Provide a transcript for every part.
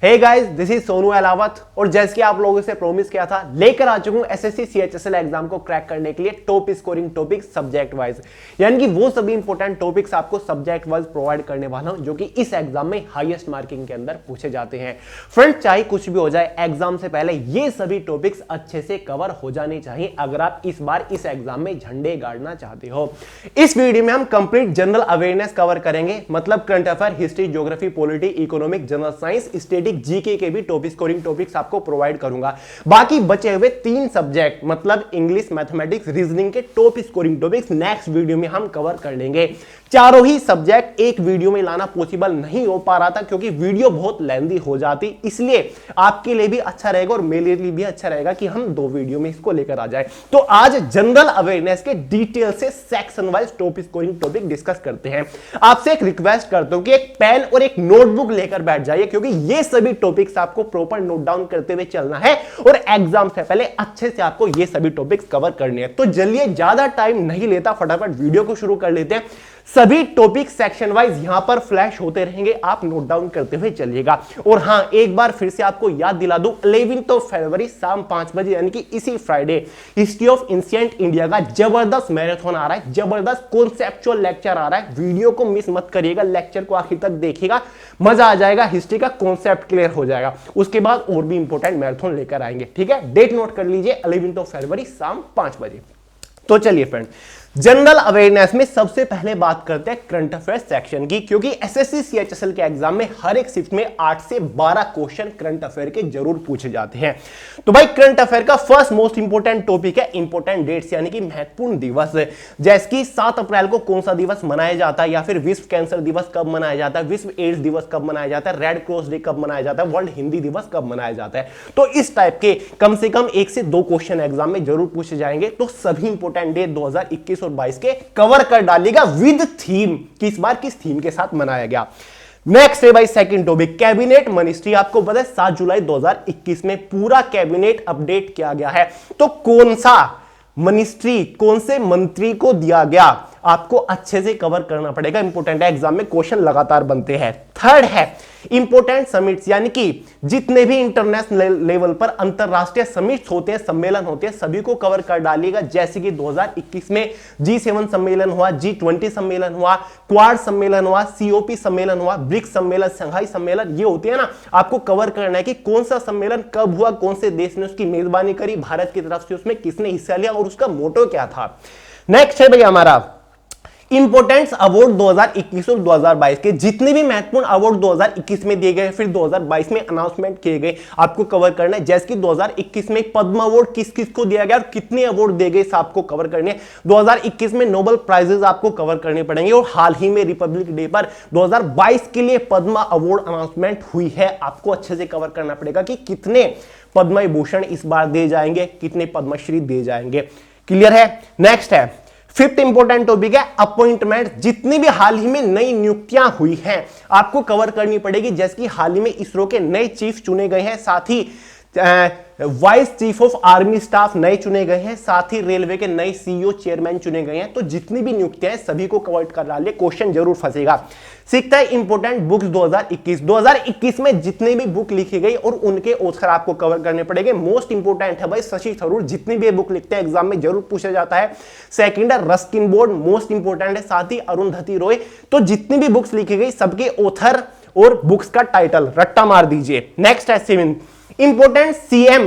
Hey guys, this is Sonu Alawat और जैसे कि आप लोगों से प्रॉमिस किया था, लेकर आ चुका हूं एसएससी सीएचएसएल एग्जाम को क्रैक करने के लिए top scoring topic subject wise, यानी कि वो सभी इंपॉर्टेंट टॉपिक्स आपको सब्जेक्ट वाइज प्रोवाइड करने वाला हूं जो कि इस एग्जाम में हाईएस्ट मार्किंग के अंदर पूछे जाते हैं। फ्रेंड्स, चाहे कुछ भी हो जाए, एग्जाम से पहले ये सभी टॉपिक्स अच्छे से कवर हो जाने चाहिए अगर आप इस बार इस एग्जाम में झंडे गाड़ना चाहते हो। इस वीडियो में हम कंप्लीट जनरल अवेयरनेस कवर करेंगे, मतलब current affair, history, geography, polity, economic, general science, statistics, GK के भी टॉप स्कोरिंग टॉपिक्स आपको प्रोवाइड करूंगा। बाकी बचे हुए 3 सब्जेक्ट मतलब इंग्लिश, मैथमेटिक्स, रीजनिंग के top scoring topics next video में हम कवर कर लेंगे। चारों ही सब्जेक्ट एक वीडियो में लाना पॉसिबल नहीं हो पा रहा था क्योंकि वीडियो बहुत लेंथी हो जाती, इसलिए आपके लिए भी अच्छा रहेगा और मेरे लिए भी अच्छा रहेगा कि हम 2 वीडियो में इसको लेकर आ जाए। तो आज जनरल अवेयरनेस के डिटेल से section wise top scoring topic discuss करते हैं। आपसे एक रिक्वेस्ट करता हूं कि एक पेन और एक नोटबुक लेकर बैठ जाइए क्योंकि ये सभी टॉपिक्स आपको प्रॉपर नोट डाउन करते हुए चलना है और एग्जाम से पहले अच्छे से आपको ये सभी टॉपिक्स कवर करने हैं। तो चलिए, ज्यादा टाइम नहीं लेता, फटाफट वीडियो को शुरू कर लेते हैं। सभी टॉपिक सेक्शन वाइज यहां पर फ्लैश होते रहेंगे, आप नोट डाउन करते हुए चलिएगा। और हां, एक बार फिर से आपको याद दिला दूं, 11 फरवरी शाम 5 बजे यानी कि इसी Friday history of ancient India का जबरदस्त मैराथन आ रहा है, जबरदस्त कॉन्सेप्चुअल लेक्चर आ रहा है। वीडियो को मिस मत करिएगा, लेक्चर को आखिर तक देखिएगा, मजा आ जाएगा, हिस्ट्री का कॉन्सेप्ट क्लियर हो जाएगा। उसके बाद और भी इंपॉर्टेंट मैराथन लेकर आएंगे, ठीक है। डेट नोट कर लीजिए, 11 फरवरी शाम 5 बजे। तो चलिए फ्रेंड, जनरल अवेयरनेस में सबसे पहले बात करते हैं करंट अफेयर सेक्शन की, क्योंकि एसएससी सीएचएसएल के एग्जाम में हर एक शिफ्ट में 8 से 12 क्वेश्चन करंट अफेयर के जरूर पूछे जाते हैं। तो भाई, करंट अफेयर का फर्स्ट मोस्ट इंपोर्टेंट टॉपिक है इंपोर्टेंट डेट्स, यानी कि महत्वपूर्ण दिवस। जैसे कि 7 अप्रैल को कौन सा दिवस मनाया जाता है, या फिर विश्व कैंसर दिवस कब मनाया जाता है, विश्व एड्स दिवस कब मनाया जाता है, रेड क्रॉस डे कब मनाया जाता है, वर्ल्ड हिंदी दिवस कब मनाया जाता है। तो इस टाइप के कम से कम 1 से 2 क्वेश्चन एग्जाम में जरूर पूछे जाएंगे। तो सभी इंपोर्टेंट डेट 2021 और 22 के कवर कर डालेगा विद थीम कि इस बार किस थीम के साथ मनाया गया। नेक्स्ट है भाई सेकंड टॉपिक, कैबिनेट मिनिस्ट्री। आपको पता है 7 जुलाई 2021 में पूरा कैबिनेट अपडेट किया गया है। तो कौन सा मिनिस्ट्री, कौन से मंत्री को दिया गया, आपको अच्छे से कवर करना पड़ेगा। इंपोर्टेंट है, एग्जाम में क्वेश्चन लगातार बनते हैं। थर्ड है इंपोर्टेंट समिट्स, यानी कि जितने भी इंटरनेशनल लेवल पर अंतरराष्ट्रीय समिट्स होते हैं, सम्मेलन होते हैं, सभी को कवर कर डालिएगा। जैसे कि 2021 में G7 सम्मेलन हुआ, G20 सम्मेलन हुआ, क्वाड सम्मेलन हुआ, COP सम्मेलन हुआ, ब्रिक्स सम्मेलन, शंघाई सम्मेलन, ये होते हैं ना, आपको कवर करना है कि कौन सा सम्मेलन कब हुआ, कौन से देश ने उसकी मेजबानी करी, भारत की तरफ से उसमें किसने हिस्सा लिया और उसका मोटो क्या था। नेक्स्ट है भैया हमारा इंपोर्टेंस अवार्ड 2021 और 2022 के, जितने भी महत्वपूर्ण अवार्ड 2021 में दिए गए फिर 2022 में अनाउंसमेंट किए गए, आपको कवर करना है। जैसे कि 2021 में पद्म अवार्ड किस किस को दिया गया और कितने अवार्ड दिए गए, आपको कवर करने हैं। 2021 में नोबेल प्राइजेस आपको कवर करने पड़ेंगे और हाल ही में रिपब्लिक डे पर 2022 के लिए पद्म अवार्ड अनाउंसमेंट हुई है, आपको अच्छे से कवर करना पड़ेगा कि कितने पद्म विभूषण इस बार दिए जाएंगे, कितने पद्मश्री दिए जाएंगे। क्लियर है। नेक्स्ट है फिफ्थ इंपोर्टेंट टॉपिक है अपॉइंटमेंट। जितनी भी हाल ही में नई नियुक्तियां हुई हैं आपको कवर करनी पड़ेगी। जैसे कि हाल ही में इसरो के नए चीफ चुने गए हैं, साथ ही vice chief of army staff नए चुने गए हैं, साथ ही रेलवे के नए CEO चेयरमैन चुने गए हैं। तो जितनी भी नियुक्तियां हैं सभी को कवर कर डालिए, क्वेश्चन जरूर फंसेगा। सीखता है इंपोर्टेंट बुक्स 2021 में जितने भी बुक लिखी गई और उनके ऑथर आपको कवर करने पड़ेंगे। मोस्ट इंपोर्टेंट है भाई शशि थरूर, जितनी भी बुक लिखते हैं एग्जाम में जरूर पूछा जाता है। सेकंड है रस्किन बोर्ड, मोस्ट इंपोर्टेंट है, साथ ही अरुंधति रॉय। तो जितनी भी बुक्स लिखी गई सबके ऑथर और बुक्स का टाइटल रट्टा मार दीजिए। नेक्स्ट है seven important CM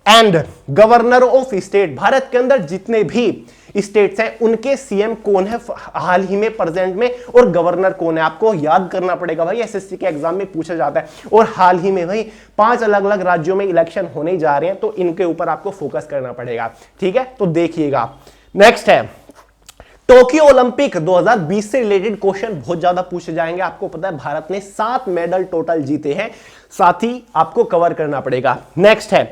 and governor of state. Bharat के अंदर जितने भी स्टेट्स हैं उनके CM कौन है हाल ही में प्रेजेंट में और गवर्नर कौन है, आपको याद करना पड़ेगा भाई, एसएससी के एग्जाम में पूछा जाता है। और हाल ही में भाई 5 अलग अलग राज्यों में इलेक्शन होने जा रहे हैं, तो इनके ऊपर आपको फोकस करना पड़ेगा, ठीक है। तो देखिएगा। नेक्स्ट है टोक्यो ओलंपिक 2020 से रिलेटेड क्वेश्चन बहुत ज्यादा पूछे जाएंगे। आपको पता है भारत ने 7 मेडल टोटल जीते हैं, साथ ही आपको कवर करना पड़ेगा। नेक्स्ट है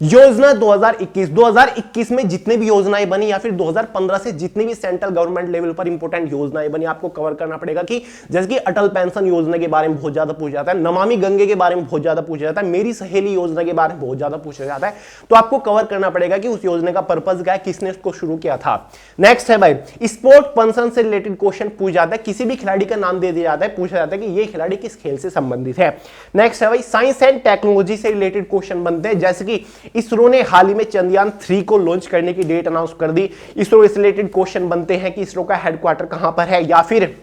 योजना 2021 में जितने भी योजनाएं बनी या फिर 2015 से जितनी भी सेंट्रल गवर्नमेंट लेवल पर इंपॉर्टेंट योजनाएं बनी आपको कवर करना पड़ेगा। कि जैसे कि अटल पेंशन योजना के बारे में बहुत ज्यादा पूछा जाता है, नमामि गंगे के बारे में बहुत ज्यादा पूछा जाता है, मेरी सहेली योजना के बारे में बहुत ज्यादा पूछा जाता है, तो आपको कवर करना पड़ेगा कि उस योजना का पर्पज क्या है, किसने उसको शुरू किया था। नेक्स्ट है भाई स्पोर्ट पर्सन से रिलेटेड क्वेश्चन पूछा जाता है, किसी भी खिलाड़ी का नाम दे दिया जाता है, पूछा जाता है कि ये खिलाड़ी किस खेल से संबंधित है। नेक्स्ट है भाई साइंस एंड टेक्नोलॉजी से रिलेटेड क्वेश्चन बनते हैं, जैसे कि इसरो ने हाल ही में चंद्रयान 3 को लॉन्च करने की डेट अनाउंस कर दी। इसरो से रिलेटेड क्वेश्चन बनते हैं कि इसरो का हेडक्वार्टर कहां पर है, या फिर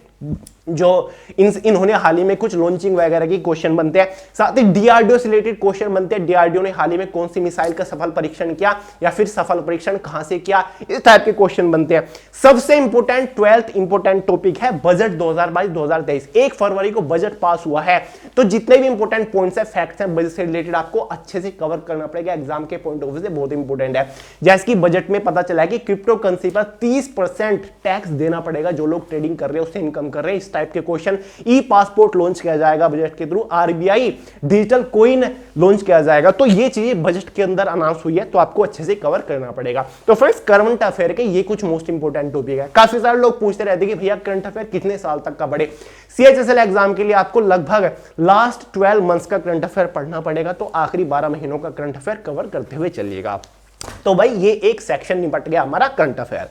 जो इन्होंने हाल ही में कुछ लॉन्चिंग वगैरह की क्वेश्चन बनते हैं। साथ ही डीआरडीओ से रिलेटेड क्वेश्चन बनते हैं, डीआरडीओ ने हाल ही में कौन सी मिसाइल का सफल परीक्षण किया या फिर सफल परीक्षण कहां से किया, इस टाइप के क्वेश्चन बनते हैं। सबसे इंपोर्टेंट 12th इंपोर्टेंट टॉपिक है बजट 2022-2023। 1 फरवरी को बजट पास हुआ है, तो जितने भी इंपोर्टेंट पॉइंट्स है, फैक्ट्स हैं, बजट से रिलेटेड आपको अच्छे से कवर करना पड़ेगा, एग्जाम के पॉइंट ऑफ व्यू से बहुत इंपोर्टेंट है। जैसे कि बजट में पता चला है कि क्रिप्टो करेंसी पर 30% टैक्स देना पड़ेगा, जो लोग ट्रेडिंग कर रहे हैं उससे इनकम कर रहे हैं, इस टाइप के क्वेश्चन। ई पासपोर्ट लॉन्च किया जाएगा बजट के through, RBI digital coin launch किया जाएगा, तो ये चीजें बजट के अंदर अनाउंस हुई है, तो आपको अच्छे से कवर करना पड़ेगा। तो फ्रेंड्स करंट अफेयर के ये कुछ मोस्ट इंपोर्टेंट टॉपिक है। काफी सारे लोग पूछते रहते हैं कि भैया करंट अफेयर कितने साल तक का पढ़े। सीएचएसएल एग्जाम के लिए आपको लगभग लास्ट 12 मंथ्स का करंट अफेयर पढ़ना पड़ेगा, तो आखिरी 12 महीनों का करंट अफेयर कवर करते हुए चलिएगा। तो भाई ये एक सेक्शन निपट गया हमारा करंट अफेयर।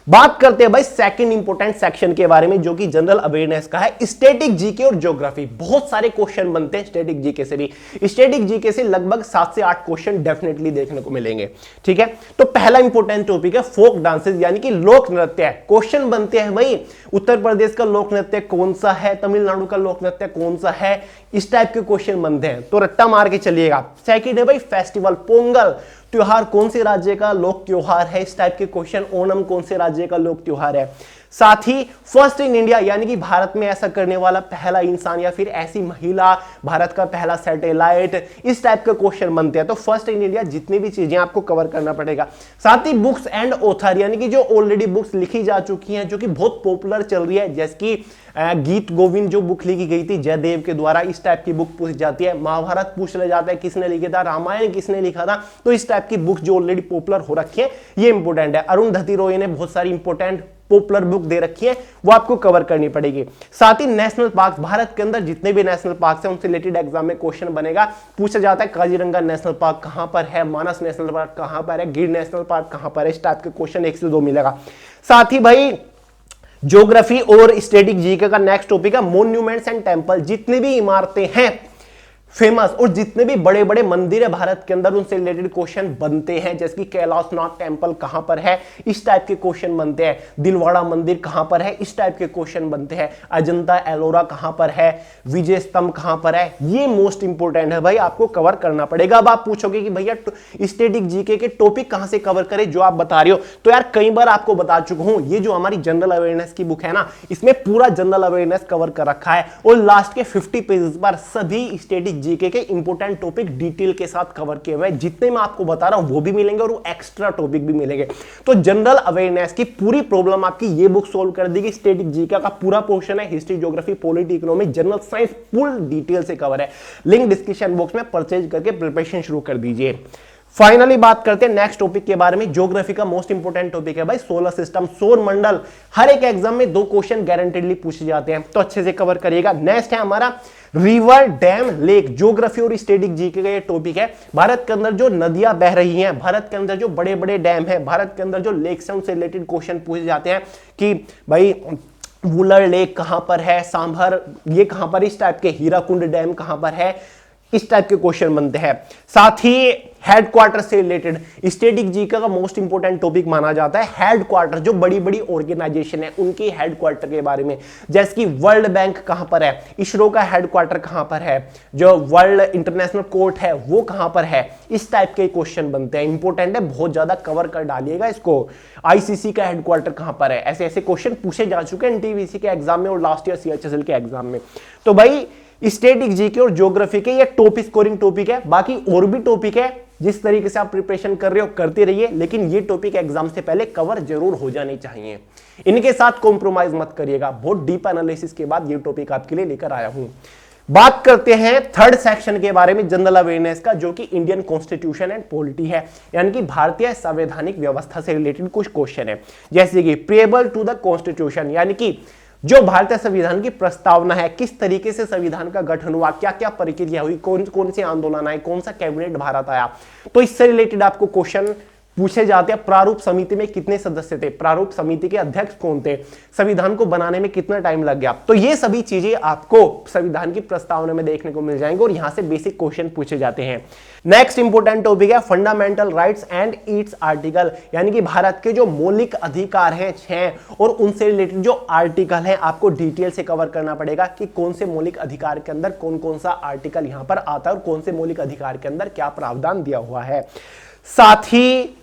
बात करते हैं भाई सेकंड इंपोर्टेंट सेक्शन के बारे में, जो कि जनरल अवेयरनेस का है, स्टैटिक जीके और ज्योग्राफी। बहुत सारे क्वेश्चन बनते हैं स्टैटिक जीके से भी। स्टैटिक जीके से लगभग 7 से 8 क्वेश्चन डेफिनेटली देखने को मिलेंगे, ठीक है। तो पहला इंपोर्टेंट टॉपिक है फोक डांसेस, यानी कि लोक नृत्य। क्वेश्चन बनते हैं भाई उत्तर प्रदेश का लोक नृत्य कौन सा है, तमिलनाडु का लोक नृत्य कौन सा है, इस टाइप के क्वेश्चन बनते हैं, तो रट्टा मार के चलिएगा। सेकंड है भाई फेस्टिवल, पोंगल त्योहार कौन से राज्य का लोक त्योहार है, इस टाइप के क्वेश्चन। ओणम कौन से राज्य का लोक त्योहार है। साथ ही फर्स्ट इन इंडिया, यानी कि भारत में ऐसा करने वाला पहला इंसान या फिर ऐसी महिला, भारत का पहला सैटेलाइट, इस टाइप के क्वेश्चन बनते हैं। तो फर्स्ट इन इंडिया जितनी भी चीजें आपको कवर करना पड़ेगा। साथ ही बुक्स एंड ऑथर, यानी कि जो ऑलरेडी बुक्स लिखी जा चुकी हैं, जो कि बहुत पॉपुलर चल रही है, जैसे कि गीत गोविंद जो बुक लिखी गई थी जयदेव के द्वारा, इस टाइप की बुक पूछ जाती है। महाभारत पूछ लिया जाता है किसने लिखा था, रामायण किसने लिखा था, तो इस टाइप की बुक जो ऑलरेडी पॉपुलर हो रखी है, ये इंपोर्टेंट है। अरुंधति रॉय ने बहुत सारी इंपोर्टेंट पॉपुलर बुक दे रखी है, वो आपको कवर करनी पड़ेगी। साथ ही नेशनल पार्क, भारत के अंदर जितने भी नेशनल पार्क हैं उनसे रिलेटेड एग्जाम में क्वेश्चन बनेगा। पूछा जाता है काजीरंगा नेशनल पार्क कहां पर है, मानस नेशनल पार्क कहां पर है, गिर नेशनल पार्क कहां पर है, इस टाइप के क्वेश्चन 1 से 2 मिलेगा। साथ ही भाई ज्योग्राफी और स्टैटिक जीके का नेक्स्ट टॉपिक है मॉन्यूमेंट्स एंड टेंपल। जितनी भी इमारतें हैं फेमस और जितने भी बड़े बड़े मंदिर है भारत के अंदर, उनसे रिलेटेड क्वेश्चन बनते हैं, जैसे कि कैलाशनाथ टेंपल कहां पर है, इस टाइप के क्वेश्चन बनते हैं। दिलवाड़ा मंदिर कहां पर है, इस टाइप के क्वेश्चन बनते हैं। अजंता एलोरा कहां पर है, विजय स्तंभ कहां पर है, ये मोस्ट इंपोर्टेंट है भाई, आपको कवर करना पड़ेगा। अब आप पूछोगे कि भैया स्टैटिक जीके के टॉपिक कहां से कवर करें जो आप बता रहे हो, तो यार कई बार आपको बता चुका हूं, ये जो हमारी जनरल अवेयरनेस की बुक है ना, इसमें पूरा जनरल अवेयरनेस कवर कर रखा है, और लास्ट के 50 पेजेस पर सभी स्टैटिक जीके के इंपोर्टेंट टॉपिक डिटेल के साथ कवर किए हुए हैं। जितने मैं आपको बता रहा हूं वो भी मिलेंगे और वो एक्स्ट्रा टॉपिक भी मिलेंगे। तो जनरल अवेयरनेस की पूरी प्रॉब्लम आपकी ये बुक सॉल्व कर देगी। स्टैटिक जीके का पूरा पोर्शन है, history, geography, polity, economy, general science, full detail से कवर है। लिंक डिस्क्रिप्शन बॉक्स में परचेज करके प्रिपरेशन शुरू कर दीजिए। फाइनली बात करते हैं नेक्स्ट टॉपिक के बारे में। ज्योग्राफी का मोस्ट इंपोर्टेंट टॉपिक है भाई सोलर सिस्टम, सौर मंडल। हर एक एग्जाम में 2 क्वेश्चन गारंटेडली पूछे जाते हैं, तो अच्छे से कवर करिएगा। नेक्स्ट है हमारा रिवर, डैम, लेक। ज्योग्राफी और स्टैटिक जीके का ये टॉपिक है। भारत के अंदर जो नदियां बह रही हैं, भारत के अंदर जो बड़े बड़े डैम है, भारत के अंदर जो लेक्स हैं, उनसे रिलेटेड क्वेश्चन पूछे जाते हैं कि भाई वुलर लेक कहां पर है, सांभर ये कहां पर, इस टाइप के हीराकुंड डैम कहां पर है, इस टाइप के क्वेश्चन बनते हैं। साथ ही हेडक्वार्टर से रिलेटेड स्टैटिक जीके का मोस्ट इंपोर्टेंट टॉपिक माना जाता है हेडक्वार्टर। जो बड़ी बड़ी ऑर्गेनाइजेशन है उनके हेडक्वार्टर के बारे में, जैसे कि वर्ल्ड बैंक कहां पर है, इसरो का हेडक्वार्टर कहां पर है, जो वर्ल्ड इंटरनेशनल कोर्ट है वो कहां पर है, इस टाइप के क्वेश्चन बनते हैं। इंपोर्टेंट है, बहुत ज्यादा कवर कर डालिएगा इसको। आईसीसी का हेडक्वार्टर कहां पर है, ऐसे ऐसे क्वेश्चन पूछे जा चुके हैं एनटीपीसी के एग्जाम में और लास्ट ईयर सीएचएसएल के एग्जाम में। तो भाई स्टैटिक जीके और ज्योग्राफी के ये टॉप स्कोरिंग टॉपिक है। बाकी और भी टॉपिक है, जिस तरीके से आप प्रिपरेशन कर रहे हो करते रहिए, लेकिन ये टॉपिक एग्जाम से पहले कवर जरूर हो जाने चाहिए। इनके साथ कॉम्प्रोमाइज मत करिएगा। बहुत डीप एनालिसिस के बाद ये टॉपिक आपके लिए लेकर आया हूं। बात करते हैं थर्ड सेक्शन के बारे में, जनरल अवेयरनेस का, जो कि इंडियन कॉन्स्टिट्यूशन एंड पॉलिटी है, यानी कि भारतीय संवैधानिक व्यवस्था से रिलेटेड कुछ क्वेश्चन है, जैसे कि प्रिएबल टू द कॉन्स्टिट्यूशन, यानी कि जो भारतीय संविधान की प्रस्तावना है, किस तरीके से संविधान का गठन हुआ, क्या क्या प्रक्रिया हुई, कौन कौन से आंदोलन आए, कौन सा कैबिनेट भारत आया, तो इससे रिलेटेड आपको क्वेश्चन पूछे जाते हैं। प्रारूप समिति में कितने सदस्य थे, प्रारूप समिति के अध्यक्ष कौन थे, संविधान को बनाने में कितना टाइम लग गया, तो ये सभी चीजें आपको संविधान की प्रस्तावना में देखने को मिल जाएंगे और यहां से बेसिक क्वेश्चन पूछे जाते हैं। नेक्स्ट इंपोर्टेंट टॉपिक है fundamental rights and it's article, यानी कि भारत के जो मौलिक अधिकार हैं 6 और उनसे रिलेटेड जो आर्टिकल है आपको डिटेल से कवर करना पड़ेगा कि कौन से मौलिक अधिकार के अंदर कौन कौन सा आर्टिकल यहां पर आता है और कौन से मौलिक अधिकार के अंदर क्या प्रावधान दिया हुआ है। साथ ही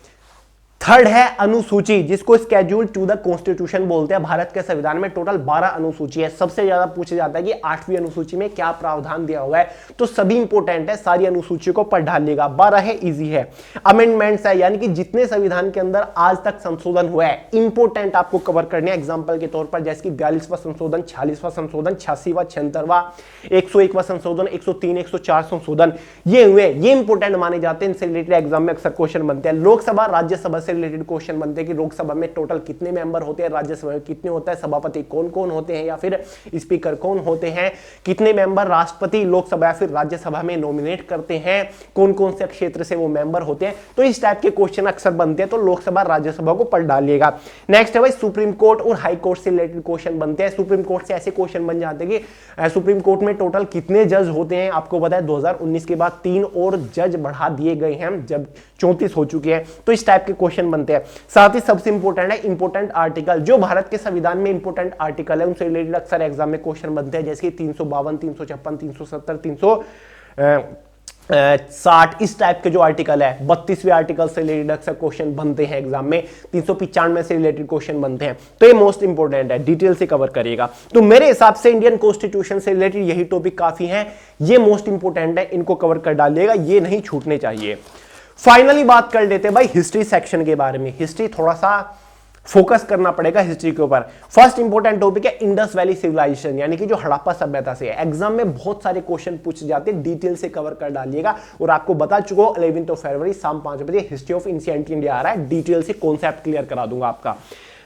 थर्ड है अनुसूची, जिसको स्केड्यूल टू द कॉन्स्टिट्यूशन बोलते हैं। भारत के संविधान में टोटल 12 अनुसूची है। सबसे ज्यादा पूछा जाता है कि 8वीं अनुसूची में क्या प्रावधान दिया हुआ है, तो सभी इंपोर्टेंट है, सारी अनुसूची को पढ़ डालिएगा। 12 है, इजी है। अमेंडमेंट्स है, यानी कि जितने संविधान के अंदर आज तक संशोधन हुआ है इंपोर्टेंट आपको कवर करने हैं। एग्जाम्पल के तौर पर जैसे कि 42वां संशोधन, 46वां संशोधन, 86वां, 76वां, 101वां संशोधन, 103, 104 संशोधन, ये हुए, ये इंपोर्टेंट माने जाते हैं। इनसे रिलेटेड एग्जाम में अक्सर क्वेश्चन बनते हैं। लोकसभा राज्यसभा से रिलेटेड क्वेश्चन बनते हैं कि लोकसभा में टोटल कितने मेंबर होते हैं, राज्यसभा में कितने होता है, सभापति कौन कौन होते हैं या फिर स्पीकर कौन होते हैं, कितने मेंबर राष्ट्रपति लोकसभा या फिर राज्यसभा में नॉमिनेट करते हैं, कौन कौन से क्षेत्र से वो मेंबर होते हैं, तो इस टाइप के क्वेश्चन अक्सर बनते हैं। तो लोकसभा राज्यसभा को पढ़ डालिएगा। नेक्स्ट है भाई सुप्रीम कोर्ट और हाई कोर्ट से रिलेटेड क्वेश्चन बनते हैं। सुप्रीम कोर्ट से ऐसे क्वेश्चन बन जाते हैं कि सुप्रीम कोर्ट में टोटल कितने जज होते हैं। आपको पता है 2019 के बाद 3 और जज बढ़ा दिए गए हैं, जब 34 हो चुके हैं, तो इस टाइप के क्वेश्चन बनते हैं। साथ ही सबसे इंपोर्टेंट है इंपोर्टेंट आर्टिकल, जो भारत के संविधान में इंपोर्टेंट आर्टिकल है उनसे रिलेटेड अक्सर एग्जाम में क्वेश्चन बनते हैं, जैसे कि 352, 356, 370, 360, इस टाइप के जो आर्टिकल है। 32वें आर्टिकल से रिलेटेड अक्सर क्वेश्चन बनते हैं एग्जाम में। 395 से रिलेटेड क्वेश्चन बनते हैं, तो ये मोस्ट इंपोर्टेंट है, डिटेल से कवर करिएगा। तो मेरे हिसाब से इंडियन कॉन्स्टिट्यूशन से रिलेटेड यही टॉपिक काफी है, ये मोस्ट इंपोर्टेंट है, इनको कवर कर डालिएगा, ये नहीं छूटने चाहिए। फाइनली बात कर लेते हैं भाई हिस्ट्री सेक्शन के बारे में। हिस्ट्री थोड़ा सा फोकस करना पड़ेगा हिस्ट्री के ऊपर। फर्स्ट इंपोर्टेंट टॉपिक है इंडस वैली सिविलाइजेशन, यानी कि जो हड़प्पा सभ्यता से है। एग्जाम में बहुत सारे क्वेश्चन पूछे जाते हैं, डिटेल से कवर कर डालिएगा। और आपको बता चुका हूं 11 फरवरी शाम 5 बजे हिस्ट्री ऑफ एंशिएंट इंडिया आ रहा है, डिटेल से कॉन्सेप्ट क्लियर करा दूंगा आपका।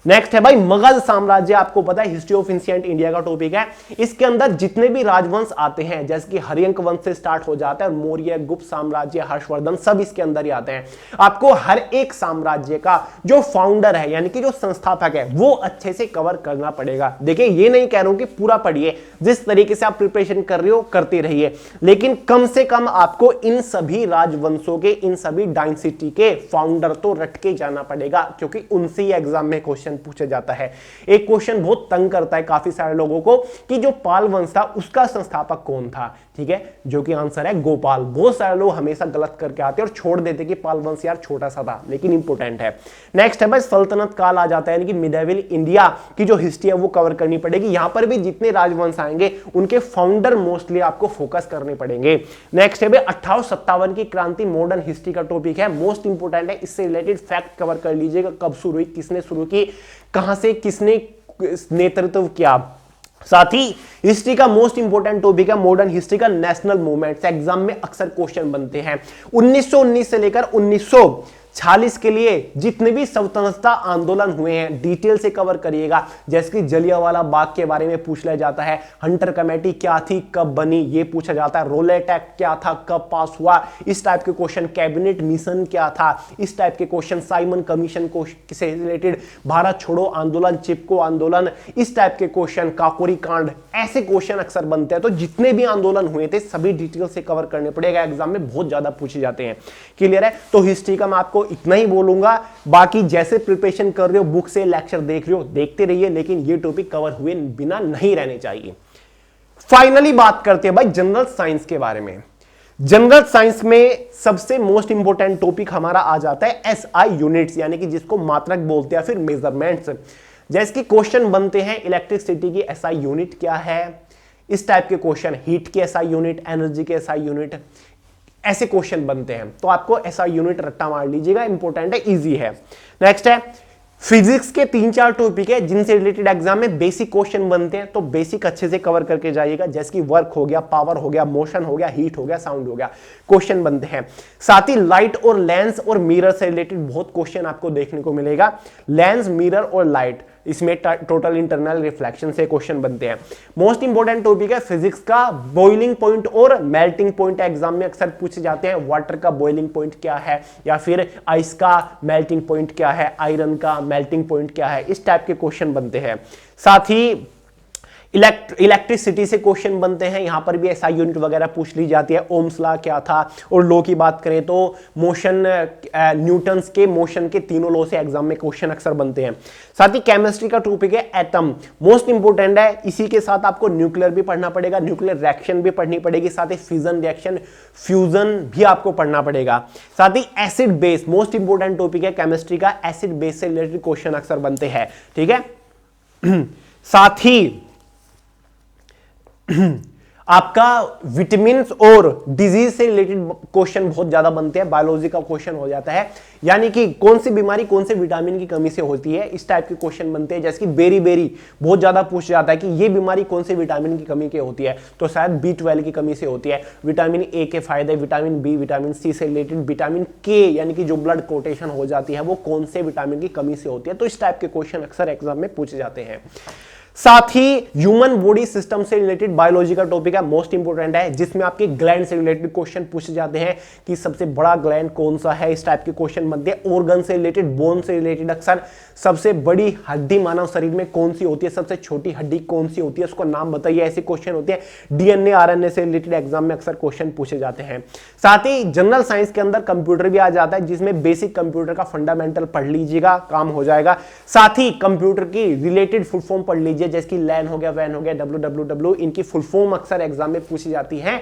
नेक्स्ट है भाई मगध साम्राज्य, आपको पता है हिस्ट्री ऑफ एंशिएंट इंडिया का टॉपिक है। इसके अंदर जितने भी राजवंश आते हैं, जैसे कि हर्यंक वंश से स्टार्ट हो जाता है, मौर्य, गुप्त साम्राज्य, हर्षवर्धन, सब इसके अंदर ही आते हैं। आपको हर एक साम्राज्य का जो फाउंडर है, यानी कि जो संस्थापक है, वो अच्छे से कवर करना पड़ेगा। देखिए ये नहीं कह रहा हूं कि पूरा पढ़िए, जिस तरीके से आप प्रिपरेशन कर रहे हो करते रहिए, लेकिन कम से कम आपको इन सभी राजवंशों के, इन सभी डायनेसिटी के फाउंडर तो रट के जाना पड़ेगा, क्योंकि उनसे ही एग्जाम में क्वेश्चन पूछा जाता है। एक क्वेश्चन बहुत तंग करता है काफी सारे लोगों को कि जो पाल वंश था उसका संस्थापक कौन था, ठीक है, जो कि आंसर है गोपाल। बहुत सारे लोग हमेशा गलत करके आते हैं और छोड़ देते कि पाल वंश यार छोटा सा था, लेकिन इंपोर्टेंट है। नेक्स्ट है भाई सल्तनत काल आ जाता है, यानी कि मिडिवल इंडिया की जो हिस्ट्री है वो कवर करनी पड़ेगी। यहां पर भी जितने राजवंश आएंगे उनके फाउंडर मोस्टली आपको फोकस करने पड़ेंगे। नेक्स्ट है भाई 1857 की क्रांति, मॉडर्न हिस्ट्री का टॉपिक है, मोस्ट इंपोर्टेंट है। इससे रिलेटेड फैक्ट कवर कर लीजिएगा, कब शुरू हुई, किसने शुरू की, कहां से किसने नेतृत्व किया। साथ ही हिस्ट्री का मोस्ट इंपोर्टेंट टॉपिक है मॉडर्न हिस्ट्री का नेशनल मूवमेंट्स। एग्जाम में अक्सर क्वेश्चन बनते हैं। 1919 से लेकर 1946 के लिए जितने भी स्वतंत्रता आंदोलन हुए हैं डिटेल से कवर करिएगा, जैसे कि जलियांवाला बाग के बारे में पूछ लिया जाता है, हंटर कमेटी क्या थी, कब बनी, ये पूछा जाता है, रोलेट एक्ट क्या था, कब पास हुआ, इस टाइप के क्वेश्चन, कैबिनेट मिशन क्या था, इस टाइप के क्वेश्चन, साइमन कमीशन को से रिलेटेड, भारत छोड़ो आंदोलन, चिपको आंदोलन, इस टाइप के क्वेश्चन, काकोरी कांड, ऐसे क्वेश्चन अक्सर बनते हैं। तो जितने भी आंदोलन हुए थे सभी डिटेल से कवर करने पड़ेगा, एग्जाम में बहुत ज्यादा पूछे जाते हैं। क्लियर है? तो हिस्ट्री का मैं आपको इतना ही बोलूंगा, बाकी जैसे प्रिपरेशन कर रहे हो, बुक से लेक्चर देख रहे हो देखते रहिए, लेकिन ये टॉपिक कवर हुए बिना नहीं रहने चाहिए। फाइनली बात करते हैं भाई जनरल साइंस के बारे में। जनरल साइंस में सबसे मोस्ट इंपोर्टेंट टॉपिक हमारा आ जाता है एसआई यूनिट्स, यानी कि जिसको मात्रक बोलते हैं, फिर मेजरमेंट्स। जैसे कि क्वेश्चन बनते हैं इलेक्ट्रिसिटी की एसआई यूनिट क्या है, इस टाइप के क्वेश्चन, हीट की एसआई यूनिट, एनर्जी के एसआई यूनिट, ऐसे क्वेश्चन बनते हैं। तो आपको एसआई यूनिट रट्टा मार लीजिएगा, इंपॉर्टेंट है, इजी है। नेक्स्ट है फिजिक्स के 3-4 टॉपिक है जिनसे रिलेटेड एग्जाम में बेसिक क्वेश्चन बनते हैं, तो बेसिक अच्छे से कवर करके जाइएगा, जैसे कि वर्क हो गया, पावर हो गया, मोशन हो गया, हीट हो गया, साउंड हो गया, क्वेश्चन बनते हैं। साथ ही लाइट और लेंस और मिरर से रिलेटेड बहुत क्वेश्चन आपको देखने को मिलेगा। लेंस, मिरर और लाइट, इसमें टोटल इंटरनल रिफ्लेक्शन से क्वेश्चन बनते हैं। मोस्ट इंपोर्टेंट टॉपिक है फिजिक्स का बॉइलिंग पॉइंट और मेल्टिंग पॉइंट, एग्जाम में अक्सर पूछे जाते हैं। वाटर का बॉइलिंग पॉइंट क्या है, या फिर आइस का मेल्टिंग पॉइंट क्या है, आयरन का मेल्टिंग पॉइंट क्या है, इस टाइप के क्वेश्चन बनते हैं। साथ ही इलेक्ट्रिसिटी से क्वेश्चन बनते हैं, यहां पर भी एसआई यूनिट वगैरह पूछ ली जाती है। ओम्स लॉ क्या था, और लॉ की बात करें तो मोशन, न्यूटन्स के मोशन के तीनों लॉ से एग्जाम में क्वेश्चन अक्सर बनते हैं। साथ ही केमिस्ट्री का टॉपिक है एटम, मोस्ट इंपोर्टेंट है। इसी के साथ आपको न्यूक्लियर भी पढ़ना पड़ेगा, न्यूक्लियर रिएक्शन भी पढ़नी पड़ेगी, साथ ही फ्यूजन रिएक्शन, फ्यूजन भी आपको पढ़ना पड़ेगा। साथ ही acid base, most important topic है केमिस्ट्री का, एसिड बेस से रिलेटेड क्वेश्चन अक्सर बनते हैं, ठीक है। साथ ही आपका विटामिन और डिजीज से रिलेटेड क्वेश्चन बहुत ज्यादा बनते हैं, बायोलॉजी का क्वेश्चन हो जाता है, यानी कि कौन सी बीमारी कौन से विटामिन की कमी से होती है, इस टाइप के क्वेश्चन बनते हैं। जैसे कि बेरी बेरी बहुत ज्यादा पूछ जाता है कि ये बीमारी कौन से विटामिन की कमी के होती है, तो शायद B12 की कमी से होती है। विटामिन ए के फायदे, विटामिन बी, विटामिन सी से रिलेटेड, विटामिन के यानी कि जो ब्लड कोटेशन हो जाती है वो कौन से विटामिन की कमी से होती है, तो इस टाइप के क्वेश्चन अक्सर एग्जाम में पूछे जाते हैं। साथ ही ह्यूमन बॉडी सिस्टम से रिलेटेड बायोलॉजी का टॉपिक है, मोस्ट इंपोर्टेंट है, जिसमें आपके ग्लैंड से रिलेटेड क्वेश्चन पूछे जाते हैं कि सबसे बड़ा ग्लैंड कौन सा है, इस टाइप के क्वेश्चन बनते हैं। ऑर्गन से रिलेटेड, बोन से रिलेटेड, अक्सर सबसे बड़ी हड्डी मानव शरीर में कौन सी होती है, सबसे छोटी हड्डी कौन सी होती है, उसको नाम बताइए, ऐसे क्वेश्चन होते हैं। डीएनए, आरएनए से रिलेटेड एग्जाम में अक्सर क्वेश्चन पूछे जाते हैं। साथ ही जनरल साइंस के अंदर कंप्यूटर भी आ जाता है, जिसमें बेसिक कंप्यूटर का फंडामेंटल पढ़ लीजिएगा, काम हो जाएगा। साथ ही कंप्यूटर की रिलेटेड फुल फॉर्म पढ़ लीजिए, जैसे कि लैन हो गया, वैन हो गया, www, इनकी फुल फॉर्म अक्सर एग्जाम में पूछी जाती है।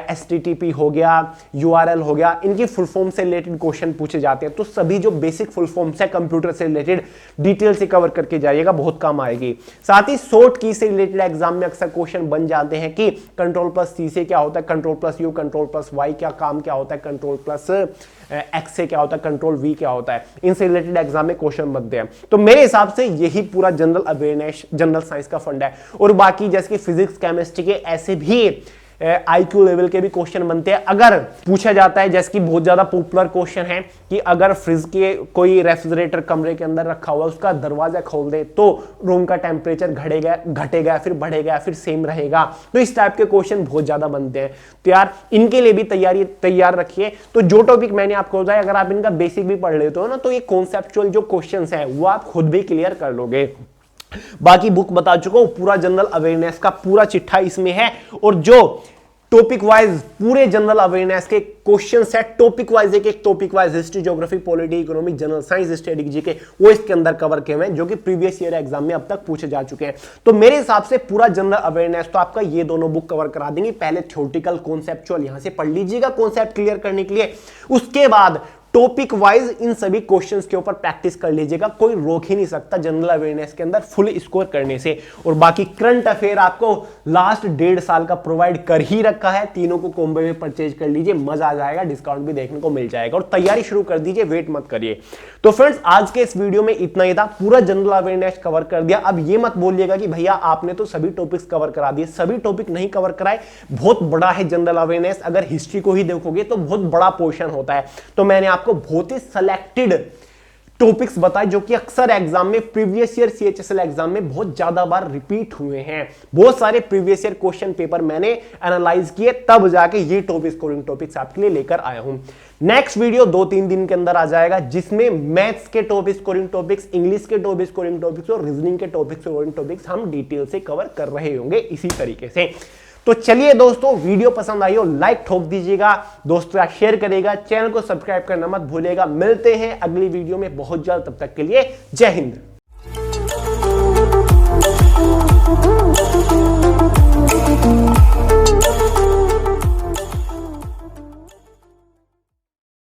HTTP हो गया, URL हो गया, इनकी फुल फॉर्म से रिलेटेड क्वेश्चन पूछे जाते हैं। तो सभी जो बेसिक फुल फॉर्म्स है कंप्यूटर से रिलेटेड डिटेल से कवर करके जाइएगा, बहुत काम आएगी। साथ ही शॉर्ट की से रिलेटेड एग्जाम में अक्सर क्वेश्चन बन जाते हैं कि Ctrl+C से क्या होता है, Ctrl+U, Ctrl+Y क्या काम क्या होता है, Ctrl+X से क्या होता है, Ctrl+V क्या होता है, इनसे रिलेटेड एग्जाम में क्वेश्चन बनते हैं। तो मेरे हिसाब से यही पूरा जनरल अवेयरनेस, जनरल साइंस का फंड है। और बाकी जैसे कि फिजिक्स, केमिस्ट्री के ऐसे भी IQ लेवल के भी क्वेश्चन बनते हैं। अगर पूछा जाता है, जैसे कि बहुत ज्यादा पॉपुलर क्वेश्चन है कि अगर फ्रिज के कोई रेफ्रिजरेटर कमरे के अंदर रखा हुआ, उसका दरवाजा खोल दे तो रूम का टेम्परेचर घटेगा, फिर बढ़ेगा, फिर सेम रहेगा, तो इस टाइप के क्वेश्चन बहुत ज्यादा बनते हैं। तो यार इनके लिए भी तैयार रखिए। तो जो टॉपिक मैंने आपको बताया, अगर आप इनका बेसिक भी पढ़ लेते हो ना, तो ये कॉन्सेप्चुअल जो क्वेश्चन है वो आप खुद भी क्लियर कर लोगे। बाकी बुक बता चुका हूं, पूरा जनरल अवेयरनेस का पूरा चिट्ठा इसमें है, और जो टॉपिक वाइज पूरे जनरल अवेयरनेस के क्वेश्चन सेट, टॉपिक वाइज एक topic wise, history, geography, polity, economic, general science, static, GK, वो इसके अंदर कवर किए हुए हैं, जो कि प्रीवियस ईयर एग्जाम में अब तक पूछे जा चुके हैं। तो मेरे हिसाब से पूरा जनरल अवेयरनेस तो आपका ये दोनों बुक कवर करा देंगे। पहले थ्योरेटिकल कॉन्सेप्चुअल यहां से पढ़ लीजिएगा कॉन्सेप्ट क्लियर करने के लिए, उसके बाद टॉपिक वाइज इन सभी क्वेश्चंस के ऊपर प्रैक्टिस कर लीजिएगा। कोई रोक ही नहीं सकता जनरल अवेयरनेस के अंदर फुल स्कोर करने से। और बाकी करंट अफेयर आपको लास्ट 1.5 साल का प्रोवाइड कर ही रखा है, तीनों को कॉम्बो में परचेज कर लीजिए, मजा आ जाएगा, डिस्काउंट भी देखने को मिल जाएगा। और तैयारी शुरू कर दीजिए, वेट मत करिए। तो फ्रेंड्स आज के इस वीडियो में इतना ही था, पूरा जनरल अवेयरनेस कवर कर दिया। अब ये मत बोलिएगा कि भैया आपने तो सभी टॉपिक्स कवर करा दिए, सभी टॉपिक नहीं कवर कराए। बहुत बड़ा है जनरल अवेयरनेस, अगर हिस्ट्री को ही देखोगे तो बहुत बड़ा पोर्शन होता है। तो मैंने आपको बहुत ही सेलेक्टेड टॉपिक्स बताए जो कि अक्सर एग्जाम में, प्रीवियस ईयर CHSL एग्जाम में बहुत ज्यादा बार रिपीट हुए हैं। बहुत सारे प्रीवियस ईयर क्वेश्चन पेपर मैंने एनालाइज किए, तब जाके ये टॉप स्कोरिंग टॉपिक्स आपके लिए लेकर आया हूं। नेक्स्ट वीडियो 2-3 दिन के अंदर आ जाएगा, जिसमें मैथ्स के टॉप स्कोरिंग टॉपिक्स, इंग्लिश के टॉप स्कोरिंग टॉपिक्स और रीजनिंग के टॉप स्कोरिंग टॉपिक्स हम डिटेल से कवर कर रहे होंगे इसी तरीके से। तो चलिए दोस्तों, वीडियो पसंद आई हो लाइक ठोक दीजिएगा, दोस्तों शेयर करेगा, चैनल को सब्सक्राइब करना मत भूलिएगा। मिलते हैं अगली वीडियो में बहुत जल्द, तब तक के लिए जय हिंद।